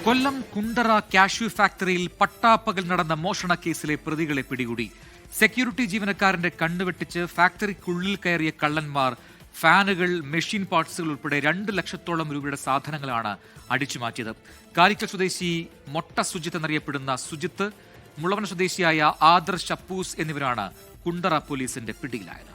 Kollam Kundara cashew ഫാക്ടറിയിൽ പട്ടാപ്പകൽ നടന്ന മോഷണ കേസിലെ പ്രതികളെ പിടികൂടി. സെക്യൂരിറ്റി ജീവനക്കാരന്റെ കണ്ണുവെട്ടിച്ച് ഫാക്ടറിക്കുള്ളിൽ കയറിയ കള്ളന്മാർ ഫാനുകൾ, മെഷീൻ പാർട്സുകൾ ഉൾപ്പെടെ 2 ലക്ഷത്തോളം രൂപയുടെ സാധനങ്ങളാണ് അടിച്ചുമാറ്റിയത്. കാലിക്കൽ സ്വദേശി മൊട്ട സുജിത്ത് എന്നറിയപ്പെടുന്ന സുജിത്ത്, മുളവന സ്വദേശിയായ ആദർശ് അപ്പൂസ് എന്നിവരാണ് കുണ്ടറ പോലീസിന്റെ പിടിയിലായത്.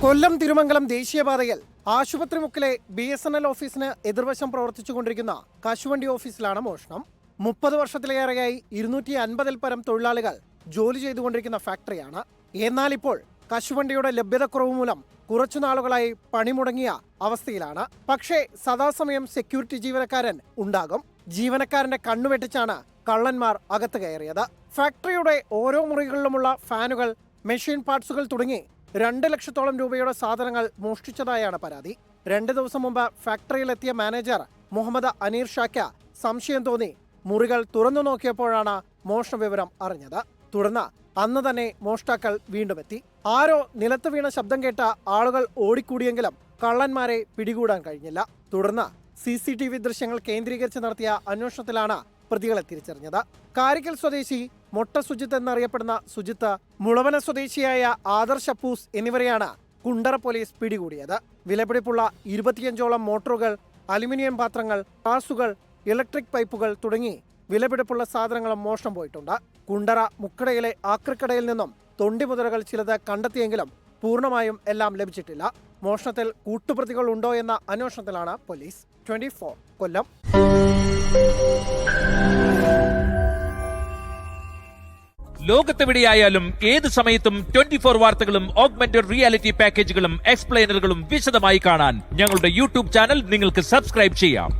കൊല്ലം തിരുമംഗലം ദേശീയപാതയിൽ ആശുപത്രി മുക്കിലെ BSNL ഓഫീസിന് എതിർവശം പ്രവർത്തിച്ചുകൊണ്ടിരിക്കുന്ന കശുവണ്ടി ഓഫീസിലാണ് മോഷണം. 30 വർഷത്തിലേറെയായി 250-ൽ പരം തൊഴിലാളികൾ ജോലി ചെയ്തുകൊണ്ടിരിക്കുന്ന ഫാക്ടറിയാണ്. എന്നാൽ ഇപ്പോൾ കശുവണ്ടിയുടെ ലഭ്യതക്കുറവ് മൂലം കുറച്ചു നാളുകളായി പണിമുടങ്ങിയ അവസ്ഥയിലാണ്. പക്ഷേ സദാസമയം സെക്യൂരിറ്റി ജീവനക്കാരൻ ഉണ്ടാകും. ജീവനക്കാരന്റെ കണ്ണുവെട്ടിച്ചാണ് കള്ളന്മാർ അകത്ത് കയറിയത്. ഫാക്ടറിയുടെ ഓരോ മുറികളിലുമുള്ള ഫാനുകൾ, മെഷീൻ പാർട്സുകൾ തുടങ്ങി 2 ലക്ഷത്തോളം രൂപയുടെ സാധനങ്ങൾ മോഷ്ടിച്ചതായാണ് പരാതി. 2 ദിവസം മുമ്പ് ഫാക്ടറിയിലെത്തിയ മാനേജർ മുഹമ്മദ് അനീർ ഷാക്ക് സംശയം തോന്നി മുറികൾ തുറന്നു നോക്കിയപ്പോഴാണ് മോഷണ വിവരം അറിഞ്ഞത്. തുടർന്ന് അന്ന് തന്നെ മോഷ്ടാക്കൾ വീണ്ടും എത്തി. ആരോ നിലത്ത് വീണ ശബ്ദം കേട്ട ആളുകൾ ഓടിക്കൂടിയെങ്കിലും കള്ളന്മാരെ പിടികൂടാൻ കഴിഞ്ഞില്ല. തുടർന്ന് CCTV ദൃശ്യങ്ങൾ കേന്ദ്രീകരിച്ച് നടത്തിയ അന്വേഷണത്തിലാണ് പ്രതികളെ തിരിച്ചറിഞ്ഞത്. കാരിക്കൽ സ്വദേശി മൊട്ട സുജിത്ത് എന്നറിയപ്പെടുന്ന സുജിത്ത്, മുളവന സ്വദേശിയായ ആദർശ് അപ്പൂസ് എന്നിവരെയാണ് കുണ്ടറ പോലീസ് പിടികൂടിയത്. വിലപിടിപ്പുള്ള 25ഓളം മോട്ടോറുകൾ, അലുമിനിയം പാത്രങ്ങൾ, ഗ്ലാസുകൾ, ഇലക്ട്രിക് പൈപ്പുകൾ തുടങ്ങി വിലപിടിപ്പുള്ള സാധനങ്ങളും മോഷണം പോയിട്ടുണ്ട്. കുണ്ടറ മുക്കടയിലെ ആക്രിക്കടയിൽ നിന്നും തൊണ്ടിമുതലുകൾ ചിലത് കണ്ടെത്തിയെങ്കിലും പൂർണ്ണമായും എല്ലാം ലഭിച്ചിട്ടില്ല. മോഷണത്തിൽ കൂട്ടുപ്രതികൾ ഉണ്ടോ എന്ന അന്വേഷണത്തിലാണ് പോലീസ്. 24 കൊല്ലം. ലോകത്തെവിടെയായാലും ഏത് സമയത്തും 24 വാർത്തകളും ഓഗ്മെന്റഡ് റിയാലിറ്റി പാക്കേജുകളും എക്സ്പ്ലെയിനറുകളും വിശദമായി കാണാൻ ഞങ്ങളുടെ YouTube ചാനൽ നിങ്ങൾക്ക് സബ്സ്ക്രൈബ് ചെയ്യാം.